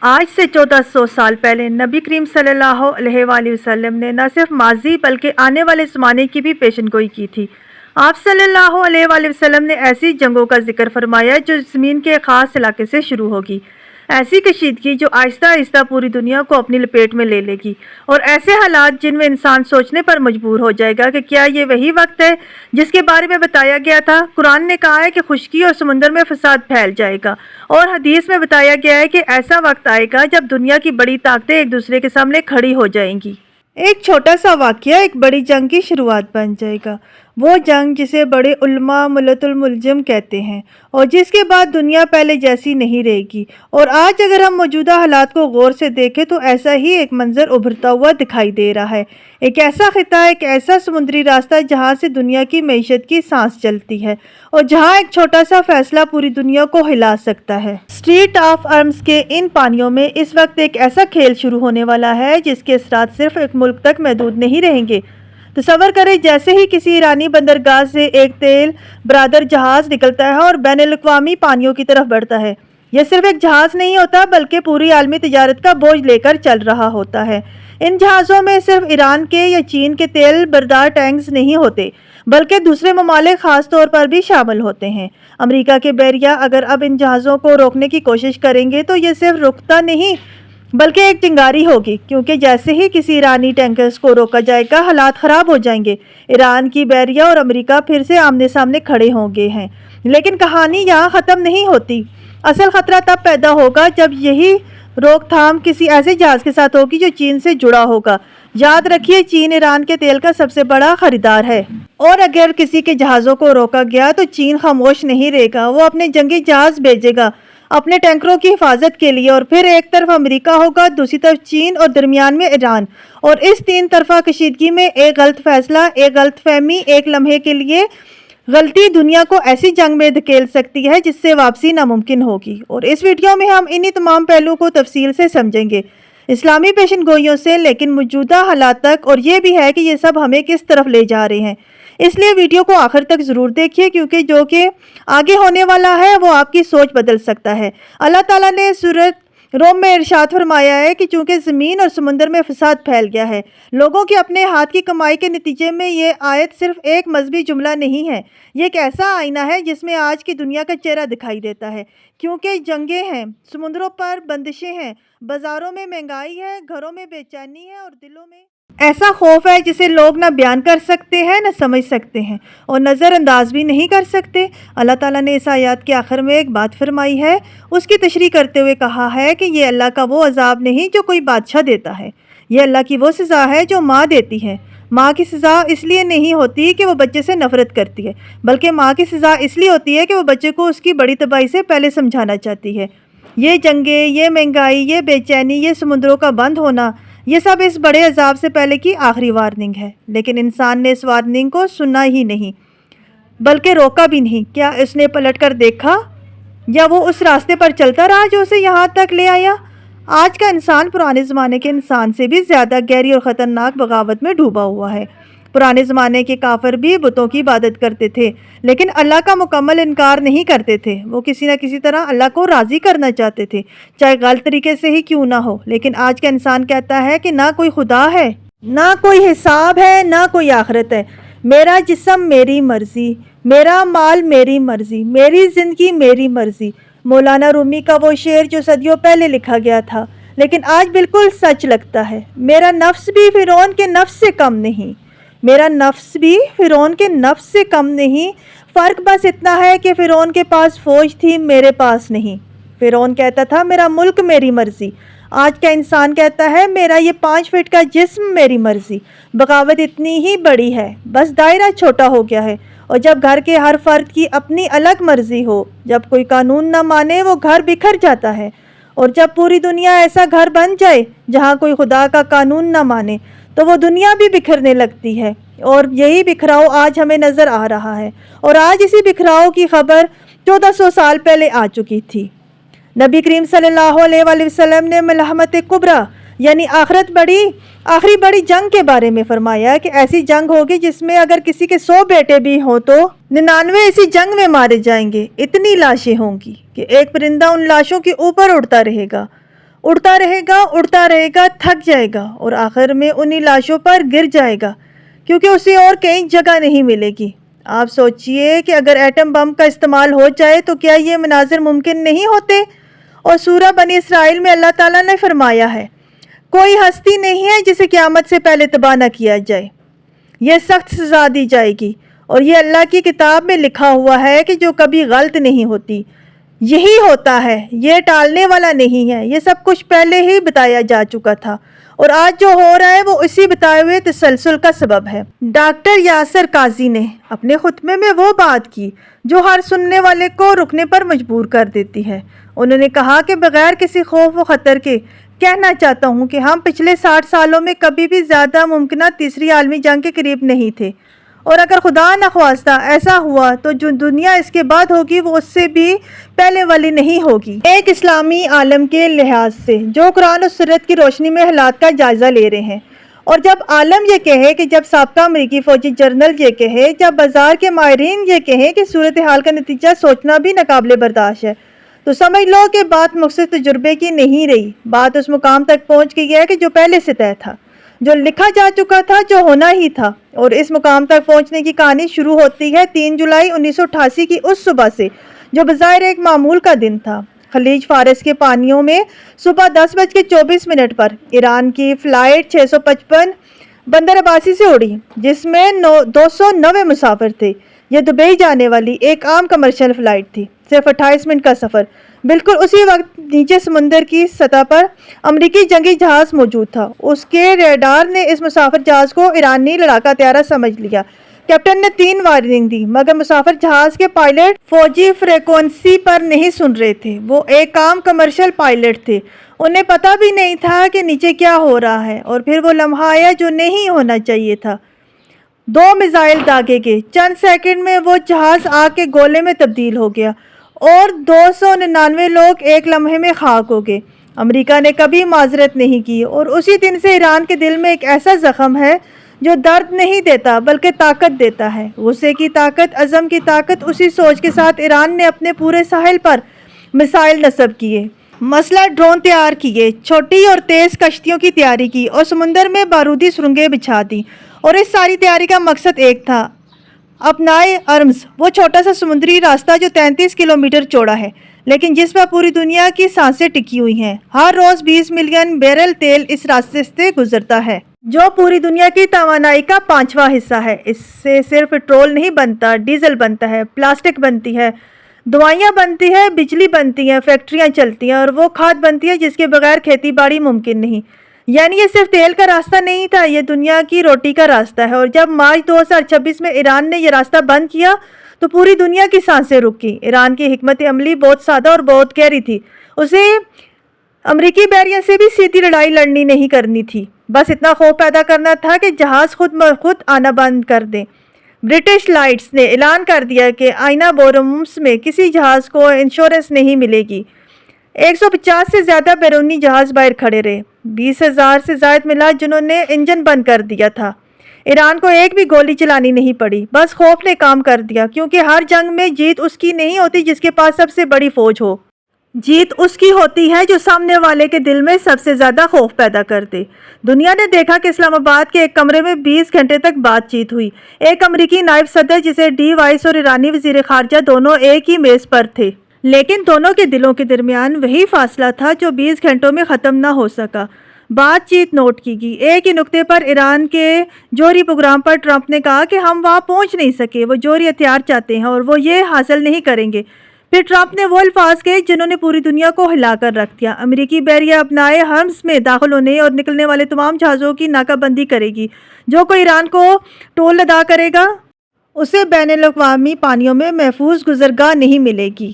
آج سے 1400 سال پہلے نبی کریم صلی اللہ علیہ وآلہ وسلم نے نہ صرف ماضی بلکہ آنے والے زمانے کی بھی پیشن گوئی کی تھی۔ آپ صلی اللہ علیہ وآلہ وسلم نے ایسی جنگوں کا ذکر فرمایا جو زمین کے خاص علاقے سے شروع ہوگی، ایسی کشیدگی جو آہستہ آہستہ پوری دنیا کو اپنی لپیٹ میں لے لے گی، اور ایسے حالات جن میں انسان سوچنے پر مجبور ہو جائے گا کہ کیا یہ وہی وقت ہے جس کے بارے میں بتایا گیا تھا۔ قرآن نے کہا ہے کہ خشکی اور سمندر میں فساد پھیل جائے گا، اور حدیث میں بتایا گیا ہے کہ ایسا وقت آئے گا جب دنیا کی بڑی طاقتیں ایک دوسرے کے سامنے کھڑی ہو جائیں گی۔ ایک چھوٹا سا واقعہ ایک بڑی جنگ کی شروعات بن جائے گا، وہ جنگ جسے بڑے علماء ملت الملجم کہتے ہیں، اور جس کے بعد دنیا پہلے جیسی نہیں رہے گی۔ اور آج اگر ہم موجودہ حالات کو غور سے دیکھیں تو ایسا ہی ایک منظر ابھرتا ہوا دکھائی دے رہا ہے، ایک ایسا خطہ، ایک ایسا سمندری راستہ جہاں سے دنیا کی معیشت کی سانس چلتی ہے، اور جہاں ایک چھوٹا سا فیصلہ پوری دنیا کو ہلا سکتا ہے۔ اسٹریٹ آف ارمز کے ان پانیوں میں اس وقت ایک ایسا کھیل شروع ہونے والا ہے جس کے اثرات صرف ایک ملک تک محدود نہیں رہیں گے۔ تصور کریں جیسے ہی کسی ایرانی بندرگاہ سے ایک تیل بردار جہاز نکلتا ہے اور بین الاقوامی پانیوں کی طرف بڑھتا ہے، یہ صرف ایک جہاز نہیں ہوتا بلکہ پوری عالمی تجارت کا بوجھ لے کر چل رہا ہوتا ہے۔ ان جہازوں میں صرف ایران کے یا چین کے تیل بردار ٹینکس نہیں ہوتے بلکہ دوسرے ممالک خاص طور پر بھی شامل ہوتے ہیں۔ امریکہ کے بحریہ اگر اب ان جہازوں کو روکنے کی کوشش کریں گے تو یہ صرف رکتا نہیں بلکہ ایک چنگاری ہوگی، کیونکہ جیسے ہی کسی ایرانی ٹینکرز کو روکا جائے گا حالات خراب ہو جائیں گے۔ ایران کی بحریہ اور امریکہ پھر سے آمنے سامنے کھڑے ہوں گے ہیں، لیکن کہانی یہاں ختم نہیں ہوتی۔ اصل خطرہ تب پیدا ہوگا جب یہی روک تھام کسی ایسے جہاز کے ساتھ ہوگی جو چین سے جڑا ہوگا۔ یاد رکھیے چین ایران کے تیل کا سب سے بڑا خریدار ہے، اور اگر کسی کے جہازوں کو روکا گیا تو چین خاموش نہیں رہے گا، وہ اپنے جنگی جہاز بھیجے گا اپنے ٹینکروں کی حفاظت کے لیے، اور پھر ایک طرف امریکہ ہوگا، دوسری طرف چین، اور درمیان میں ایران، اور اس تین طرفہ کشیدگی میں ایک غلط فیصلہ، ایک غلط فہمی، ایک لمحے کے لیے غلطی دنیا کو ایسی جنگ میں دھکیل سکتی ہے جس سے واپسی ناممکن ہوگی۔ اور اس ویڈیو میں ہم انہی تمام پہلوؤں کو تفصیل سے سمجھیں گے، اسلامی پیشن گوئیوں سے لیکن موجودہ حالات تک، اور یہ بھی ہے کہ یہ سب ہمیں کس طرف لے جا رہے ہیں۔ اس لیے ویڈیو کو آخر تک ضرور دیکھیے، کیونکہ جو کہ آگے ہونے والا ہے وہ آپ کی سوچ بدل سکتا ہے۔ اللہ تعالیٰ نے سورۃ روم میں ارشاد فرمایا ہے کہ چونکہ زمین اور سمندر میں فساد پھیل گیا ہے، لوگوں کے اپنے ہاتھ کی کمائی کے نتیجے میں، یہ آیت صرف ایک مذہبی جملہ نہیں ہے، یہ ایک ایسا آئینہ ہے جس میں آج کی دنیا کا چہرہ دکھائی دیتا ہے۔ کیونکہ جنگیں ہیں، سمندروں پر بندشیں ہیں، بازاروں میں مہنگائی ہے، گھروں میں بے چینی ہے، اور دلوں میں ایسا خوف ہے جسے لوگ نہ بیان کر سکتے ہیں، نہ سمجھ سکتے ہیں، اور نظر انداز بھی نہیں کر سکتے۔ اللہ تعالیٰ نے اس آیات کے آخر میں ایک بات فرمائی ہے، اس کی تشریح کرتے ہوئے کہا ہے کہ یہ اللہ کا وہ عذاب نہیں جو کوئی بادشاہ دیتا ہے، یہ اللہ کی وہ سزا ہے جو ماں دیتی ہے۔ ماں کی سزا اس لیے نہیں ہوتی کہ وہ بچے سے نفرت کرتی ہے، بلکہ ماں کی سزا اس لیے ہوتی ہے کہ وہ بچے کو اس کی بڑی تباہی سے پہلے سمجھانا چاہتی ہے۔ یہ جنگیں، یہ مہنگائی، یہ بے چینی، یہ سمندروں کا بند ہونا، یہ سب اس بڑے عذاب سے پہلے کی آخری وارننگ ہے، لیکن انسان نے اس وارننگ کو سنا ہی نہیں بلکہ روکا بھی نہیں۔ کیا اس نے پلٹ کر دیکھا، یا وہ اس راستے پر چلتا رہا جو اسے یہاں تک لے آیا؟ آج کا انسان پرانے زمانے کے انسان سے بھی زیادہ گہری اور خطرناک بغاوت میں ڈوبا ہوا ہے۔ پرانے زمانے کے کافر بھی بتوں کی عبادت کرتے تھے لیکن اللہ کا مکمل انکار نہیں کرتے تھے، وہ کسی نہ کسی طرح اللہ کو راضی کرنا چاہتے تھے، چاہے غلط طریقے سے ہی کیوں نہ ہو۔ لیکن آج کا انسان کہتا ہے کہ نہ کوئی خدا ہے، نہ کوئی حساب ہے، نہ کوئی آخرت ہے، میرا جسم میری مرضی، میرا مال میری مرضی، میری زندگی میری مرضی۔ مولانا رومی کا وہ شعر جو صدیوں پہلے لکھا گیا تھا لیکن آج بالکل سچ لگتا ہے، میرا نفس بھی فرعون کے نفس سے کم نہیں، میرا نفس بھی فرعون کے نفس سے کم نہیں، فرق بس اتنا ہے کہ فرعون کے پاس فوج تھی، میرے پاس نہیں۔ فرعون کہتا تھا میرا ملک میری مرضی، آج کا انسان کہتا ہے میرا یہ 5 فٹ کا جسم میری مرضی۔ بغاوت اتنی ہی بڑی ہے، بس دائرہ چھوٹا ہو گیا ہے، اور جب گھر کے ہر فرد کی اپنی الگ مرضی ہو، جب کوئی قانون نہ مانے وہ گھر بکھر جاتا ہے، اور جب پوری دنیا ایسا گھر بن جائے جہاں کوئی خدا کا قانون نہ مانے تو وہ دنیا بھی بکھرنے لگتی ہے، اور یہی بکھراؤ آج ہمیں نظر آ رہا ہے، اور آج اسی بکھراؤ کی خبر 1400 سال پہلے آ چکی تھی۔ نبی کریم صلی اللہ علیہ وآلہ وسلم نے ملحمت کبریٰ یعنی آخری بڑی جنگ کے بارے میں فرمایا کہ ایسی جنگ ہوگی جس میں اگر کسی کے 100 بیٹے بھی ہوں تو 99 اسی جنگ میں مارے جائیں گے، اتنی لاشیں ہوں گی کہ ایک پرندہ ان لاشوں کے اوپر اڑتا رہے گا، اڑتا رہے گا، تھک جائے گا اور آخر میں انہی لاشوں پر گر جائے گا کیونکہ اسے اور کہیں جگہ نہیں ملے گی۔ آپ سوچئے کہ اگر ایٹم بم کا استعمال ہو جائے تو کیا یہ مناظر ممکن نہیں ہوتے؟ اور سورہ بنی اسرائیل میں اللہ تعالیٰ نے فرمایا ہے، کوئی ہستی نہیں ہے جسے قیامت سے پہلے تباہ نہ کیا جائے، یہ سخت سزا دی جائے گی، اور یہ اللہ کی کتاب میں لکھا ہوا ہے کہ جو کبھی غلط نہیں ہوتی، یہی ہوتا ہے، یہ ٹالنے والا نہیں ہے، یہ سب کچھ پہلے ہی بتایا جا چکا تھا، اور آج جو ہو رہا ہے وہ اسی بتائے ہوئے تسلسل کا سبب ہے۔ ڈاکٹر یاسر قاضی نے اپنے خطبے میں وہ بات کی جو ہر سننے والے کو رکنے پر مجبور کر دیتی ہے۔ انہوں نے کہا کہ بغیر کسی خوف و خطر کے کہنا چاہتا ہوں کہ ہم پچھلے 60 سالوں میں کبھی بھی زیادہ ممکنہ تیسری عالمی جنگ کے قریب نہیں تھے، اور اگر خدا نخواستہ ایسا ہوا تو جو دنیا اس کے بعد ہوگی وہ اس سے بھی پہلے والی نہیں ہوگی۔ ایک اسلامی عالم کے لحاظ سے جو قرآن و سنت کی روشنی میں حالات کا جائزہ لے رہے ہیں، اور جب عالم یہ کہے کہ جب سابقہ امریکی فوجی جنرل یہ کہے، جب بازار کے ماہرین یہ کہیں کہ صورتحال کا نتیجہ سوچنا بھی ناقابل برداشت ہے، تو سمجھ لو کہ بات مقصد تجربے کی نہیں رہی، بات اس مقام تک پہنچ گئی ہے کہ جو پہلے سے طے تھا، جو لکھا جا چکا تھا، جو ہونا ہی تھا۔ اور اس مقام تک پہنچنے کی کہانی شروع ہوتی ہے 3 جولائی 1988 کی اس صبح سے جو بظاہر ایک معمول کا دن تھا۔ خلیج فارس کے پانیوں میں صبح 10:24 پر ایران کی فلائٹ 655 بندر عباسی سے اڑی، جس میں 290 مسافر تھے۔ یہ دبئی جانے والی ایک عام کمرشل فلائٹ تھی، صرف 28 منٹ کا سفر۔ بالکل اسی وقت نیچے سمندر کی سطح پر امریکی جنگی جہاز موجود تھا۔ اس کے ریڈار نے اس مسافر جہاز کو ایرانی لڑاکا طیارہ سمجھ لیا۔ کیپٹن نے 3 وارننگ دی، مگر مسافر جہاز کے پائلٹ فوجی فریکوینسی پر نہیں سن رہے تھے۔ وہ ایک عام کمرشل پائلٹ تھے، انہیں پتہ بھی نہیں تھا کہ نیچے کیا ہو رہا ہے۔ اور پھر وہ لمحہ آیا جو نہیں ہونا چاہیے تھا۔ 2 میزائل داغے گئے، چند سیکنڈ میں وہ جہاز آگ کے گولے میں تبدیل ہو گیا اور 299 لوگ ایک لمحے میں خاک ہو گئے۔ امریکہ نے کبھی معذرت نہیں کی، اور اسی دن سے ایران کے دل میں ایک ایسا زخم ہے جو درد نہیں دیتا بلکہ طاقت دیتا ہے، غصے کی طاقت، عزم کی طاقت۔ اسی سوچ کے ساتھ ایران نے اپنے پورے ساحل پر میزائل نصب کیے، مسلح ڈرون تیار کیے، چھوٹی اور تیز کشتیوں کی تیاری کی، اور سمندر میں بارودی سرنگیں بچھا دیں۔ اور اس ساری تیاری کا مقصد ایک تھا، اپنائے ارمز، وہ چھوٹا سا سمندری راستہ جو 33 کلومیٹر چوڑا ہے لیکن جس پر پوری دنیا کی سانسیں ٹکی ہوئی ہیں۔ ہر روز 20 ملین بیرل تیل اس راستے سے گزرتا ہے، جو پوری دنیا کی توانائی کا 5واں حصہ ہے۔ اس سے صرف پٹرول نہیں بنتا، ڈیزل بنتا ہے، پلاسٹک بنتی ہے، دوائیاں بنتی ہے، بجلی بنتی ہے، فیکٹریاں چلتی ہیں، اور وہ کھاد بنتی ہے جس کے بغیر کھیتی باڑی ممکن نہیں۔ یعنی یہ صرف تیل کا راستہ نہیں تھا، یہ دنیا کی روٹی کا راستہ ہے۔ اور جب مارچ 2026 میں ایران نے یہ راستہ بند کیا تو پوری دنیا کی سانسیں رک گئیں۔ ایران کی حکمت عملی بہت سادہ اور بہت گہری تھی، اسے امریکی بیریا سے بھی سیدھی لڑائی لڑنی نہیں کرنی تھی، بس اتنا خوف پیدا کرنا تھا کہ جہاز خود بخود آنا بند کر دیں۔ برٹش لائٹس نے اعلان کر دیا کہ آئینہ بورمز میں کسی جہاز کو انشورنس نہیں ملے گی۔ 150 سے زیادہ بیرونی جہاز باہر کھڑے رہے، 20,000 سے زائد ملا جنہوں نے انجن بند کر دیا تھا۔ ایران کو ایک بھی گولی چلانی نہیں پڑی، بس خوف نے کام کر دیا، کیونکہ ہر جنگ میں جیت اس کی نہیں ہوتی جس کے پاس سب سے بڑی فوج ہو، جیت اس کی ہوتی ہے جو سامنے والے کے دل میں سب سے زیادہ خوف پیدا کر دے۔ دنیا نے دیکھا کہ اسلام آباد کے ایک کمرے میں 20 گھنٹے تک بات چیت ہوئی۔ ایک امریکی نائب صدر جسے ڈی وائس اور ایرانی وزیر خارجہ دونوں ایک ہی میز پر تھے، لیکن دونوں کے دلوں کے درمیان وہی فاصلہ تھا جو 20 گھنٹوں میں ختم نہ ہو سکا۔ بات چیت نوٹ کی گئی۔ ایک ہی نقطے پر ایران کے جوہری پروگرام پر ٹرمپ نے کہا کہ ہم وہاں پہنچ نہیں سکے، وہ جوہری ہتھیار چاہتے ہیں اور وہ یہ حاصل نہیں کریں گے۔ پھر ٹرمپ نے وہ الفاظ کہے جنہوں نے پوری دنیا کو ہلا کر رکھ دیا۔ امریکی بیریا اپنائے ہرمز میں داخل ہونے اور نکلنے والے تمام جہازوں کی ناکہ بندی کرے گی۔ جو کوئی ایران کو ٹول ادا کرے گا اسے بین الاقوامی پانیوں میں محفوظ گزرگاہ نہیں ملے گی،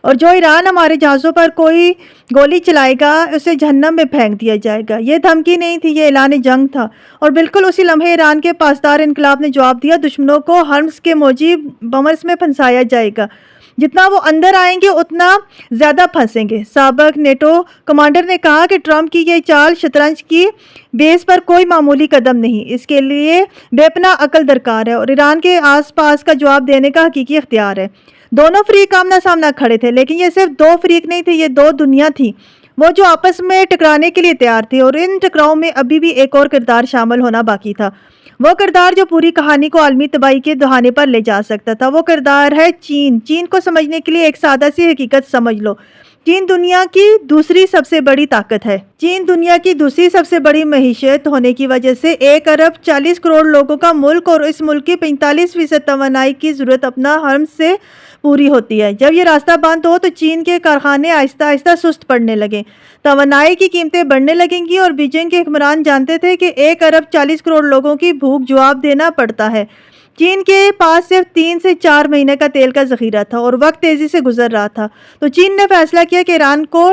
اور جو ایران ہمارے جہازوں پر کوئی گولی چلائے گا اسے جہنم میں پھینک دیا جائے گا۔ یہ دھمکی نہیں تھی، یہ اعلان جنگ تھا۔ اور بالکل اسی لمحے ایران کے پاسدار انقلاب نے جواب دیا، دشمنوں کو ہرمز کے موجی بمرز میں پھنسایا جائے گا، جتنا وہ اندر آئیں گے اتنا زیادہ پھنسیں گے۔ سابق نیٹو کمانڈر نے کہا کہ ٹرمپ کی یہ چال شطرنج کی بیس پر کوئی معمولی قدم نہیں، اس کے لیے بے پناہ عقل درکار ہے اور ایران کے آس پاس کا جواب دینے کا حقیقی اختیار ہے۔ دونوں فریق آمنا سامنا کھڑے تھے، لیکن یہ صرف 2 فریق نہیں تھے، یہ 2 دنیا تھی۔ وہ جو آپس میں ٹکرانے کے لیے تیار تھے، اور ان ٹکراؤں میں ابھی بھی ایک اور کردار شامل ہونا باقی تھا، وہ کردار جو پوری کہانی کو عالمی تباہی کے دہانے پر لے جا سکتا تھا۔ وہ کردار ہے چین۔ چین کو سمجھنے کے لیے ایک سادہ سی حقیقت سمجھ لو، چین دنیا کی دوسری سب سے بڑی طاقت ہے۔ چین دنیا کی دوسری سب سے بڑی معیشت ہونے کی وجہ سے 1 ارب 40 کروڑ لوگوں کا ملک، اور اس ملک کی 45% توانائی کی ضرورت اپنا حرم سے پوری ہوتی ہے۔ جب یہ راستہ بند ہو تو چین کے کارخانے آہستہ آہستہ سست پڑنے لگیں، توانائی کی قیمتیں بڑھنے لگیں گی، اور بیجنگ کے حکمران جانتے تھے کہ 1 ارب 40 کروڑ لوگوں کی بھوک جواب دینا پڑتا ہے۔ چین کے پاس صرف 3 سے 4 مہینے کا تیل کا ذخیرہ تھا، اور وقت تیزی سے گزر رہا تھا، تو چین نے فیصلہ کیا کہ ایران کو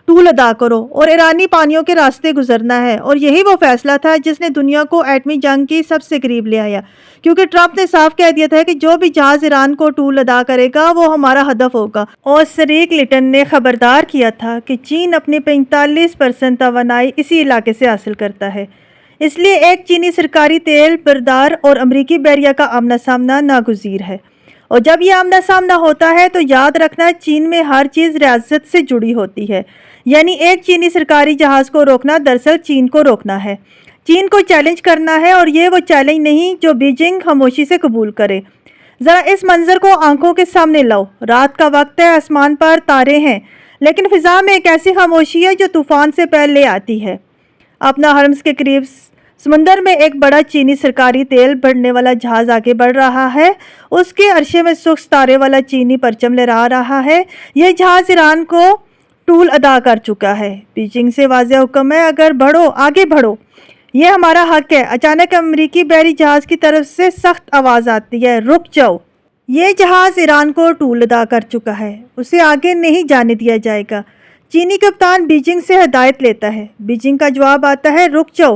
ٹول ادا کرو اور ایرانی پانیوں کے راستے گزرنا ہے۔ اور یہی وہ فیصلہ تھا جس نے دنیا کو ایٹمی جنگ کی سب سے قریب لے آیا، کیونکہ ٹرمپ نے صاف کہہ دیا تھا کہ جو بھی جہاز ایران کو ٹول ادا کرے گا وہ ہمارا ہدف ہوگا، اور سریک لیٹن نے خبردار کیا تھا کہ چین اپنی 45% توانائی اسی علاقے سے حاصل کرتا ہے۔ اس لیے ایک چینی سرکاری تیل بردار اور امریکی بحریہ کا آمنا سامنا ناگزیر ہے، اور جب یہ آمنا سامنا ہوتا ہے تو یاد رکھنا چین میں ہر چیز ریاست سے جڑی ہوتی ہے، یعنی ایک چینی سرکاری جہاز کو روکنا دراصل چین کو روکنا ہے، چین کو چیلنج کرنا ہے، اور یہ وہ چیلنج نہیں جو بیجنگ خاموشی سے قبول کرے۔ ذرا اس منظر کو آنکھوں کے سامنے لاؤ، رات کا وقت ہے، آسمان پر تارے ہیں، لیکن فضا میں ایک ایسی خاموشی ہے جو طوفان سے پہلے آتی ہے۔ اپنا حرمز کے قریب سمندر میں ایک بڑا چینی سرکاری تیل بھرنے والا جہاز آگے بڑھ رہا ہے، اس کے عرصے میں سرخ ستارے والا چینی پرچم لہرا رہا ہے۔ یہ جہاز ایران کو ٹول ادا کر چکا ہے۔ بیجنگ سے واضح حکم ہے، اگر بڑھو، آگے بڑھو، یہ ہمارا حق ہے۔ اچانک امریکی بحری جہاز کی طرف سے سخت آواز آتی ہے، رک جاؤ۔ یہ جہاز ایران کو ٹول ادا کر چکا ہے، اسے آگے نہیں جانے دیا جائے گا۔ چینی کپتان بیجنگ سے ہدایت لیتا ہے، بیجنگ کا جواب آتا ہے، رک جاؤ۔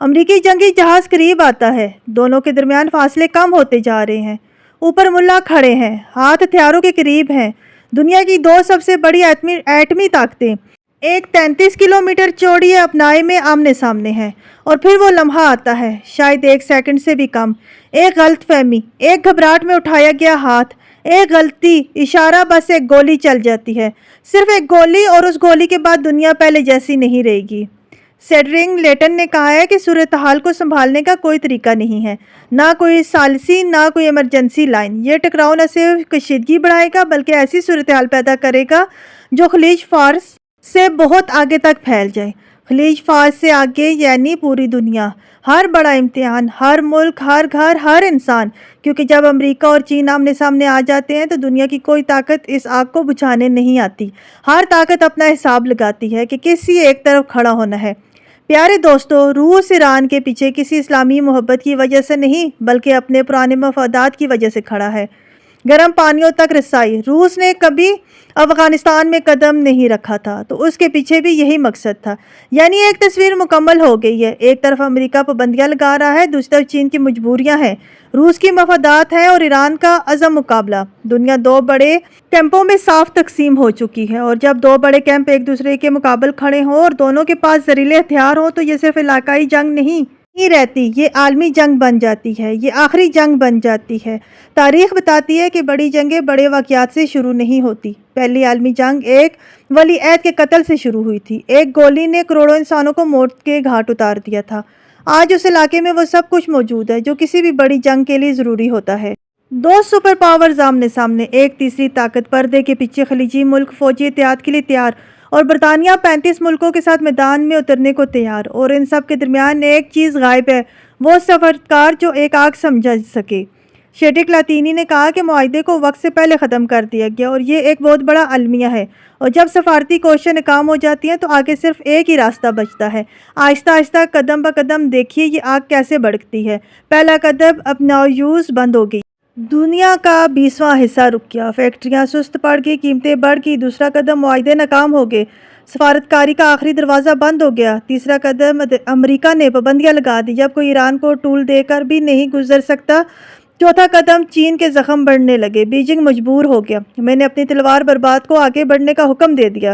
امریکی جنگی جہاز قریب آتا ہے، دونوں کے درمیان فاصلے کم ہوتے جا رہے ہیں، اوپر ملا کھڑے ہیں، ہاتھ ہتھیاروں کے قریب ہیں۔ دنیا کی 2 سب سے بڑی ایٹمی طاقتیں ایک 33 کلومیٹر چوڑی اپنائے میں آمنے سامنے ہیں، اور پھر وہ لمحہ آتا ہے، شاید 1 سیکنڈ سے بھی کم، ایک غلط فہمی، ایک گھبراہٹ میں اٹھایا گیا ہاتھ، ایک غلطی، اشارہ، بس ایک گولی چل جاتی ہے، صرف ایک گولی، اور اس گولی کے بعد دنیا پہلے جیسی نہیں رہے گی۔ سیڈرنگ لیٹن نے کہا ہے کہ صورتحال کو سنبھالنے کا کوئی طریقہ نہیں ہے، نہ کوئی ثالثی، نہ کوئی ایمرجنسی لائن۔ یہ ٹکراؤ نہ صرف کشیدگی بڑھائے گا بلکہ ایسی صورتحال پیدا کرے گا جو خلیج فارس سے بہت آگے تک پھیل جائے۔ خلیج فارس سے آگے یعنی پوری دنیا، ہر بڑا امتحان، ہر ملک، ہر گھر، ہر انسان، کیونکہ جب امریکہ اور چین آمنے سامنے آ جاتے ہیں تو دنیا کی کوئی طاقت اس آگ کو بجھانے نہیں آتی۔ ہر طاقت اپنا حساب لگاتی ہے کہ کسی ایک طرف کھڑا ہونا ہے۔ پیارے دوستو، روس ایران کے پیچھے کسی اسلامی محبت کی وجہ سے نہیں بلکہ اپنے پرانے مفادات کی وجہ سے کھڑا ہے۔ گرم پانیوں تک رسائی، روس نے کبھی افغانستان میں قدم نہیں رکھا تھا تو اس کے پیچھے بھی یہی مقصد تھا۔ یعنی ایک تصویر مکمل ہو گئی ہے، ایک طرف امریکہ پابندیاں لگا رہا ہے، دوسری طرف چین کی مجبوریاں ہیں، روس کی مفادات ہیں اور ایران کا عزم مقابلہ۔ دنیا 2 بڑے کیمپوں میں صاف تقسیم ہو چکی ہے، اور جب 2 بڑے کیمپ ایک دوسرے کے مقابل کھڑے ہوں اور دونوں کے پاس زہریلے ہتھیار ہوں تو یہ صرف علاقائی جنگ نہیں رہتی، یہ عالمی جنگ بن جاتی ہے، یہ آخری جنگ بن جاتی ہے۔ تاریخ بتاتی ہے کہ بڑی جنگیں بڑے واقعات سے شروع نہیں ہوتی۔ پہلی عالمی جنگ ایک ولی عہد کے قتل سے شروع ہوئی تھی، ایک گولی نے کروڑوں انسانوں کو موت کے گھاٹ اتار دیا تھا۔ آج اس علاقے میں وہ سب کچھ موجود ہے جو کسی بھی بڑی جنگ کے لیے ضروری ہوتا ہے۔ 2 سپر پاورز آمنے سامنے، ایک تیسری طاقت پردے کے پیچھے، خلیجی ملک فوجی اتحاد کے لیے تیار، اور برطانیہ 35 ملکوں کے ساتھ میدان میں اترنے کو تیار، اور ان سب کے درمیان ایک چیز غائب ہے، وہ سفارتکار جو ایک آگ سمجھا سکے۔ شیٹک لاتینی نے کہا کہ معاہدے کو وقت سے پہلے ختم کر دیا گیا، اور یہ ایک بہت بڑا المیہ ہے، اور جب سفارتی کوششیں ناکام ہو جاتی ہیں تو آگے صرف ایک ہی راستہ بچتا ہے، آہستہ آہستہ، قدم بہ قدم۔ دیکھیے یہ آگ کیسے بھڑکتی ہے۔ پہلا قدم اپنایوز بند ہو گئی، دنیا کا 20واں حصہ رک گیا، فیکٹریاں سست پڑ گئی، قیمتیں بڑھ گئی۔ دوسرا قدم، معاہدے ناکام ہو گئے، سفارتکاری کا آخری دروازہ بند ہو گیا۔ تیسرا قدم، امریکہ نے پابندیاں لگا دی، جب کوئی ایران کو ٹول دے کر بھی نہیں گزر سکتا۔ چوتھا قدم، چین کے زخم بڑھنے لگے، بیجنگ مجبور ہو گیا، میں نے اپنی تلوار برباد کو آگے بڑھنے کا حکم دے دیا۔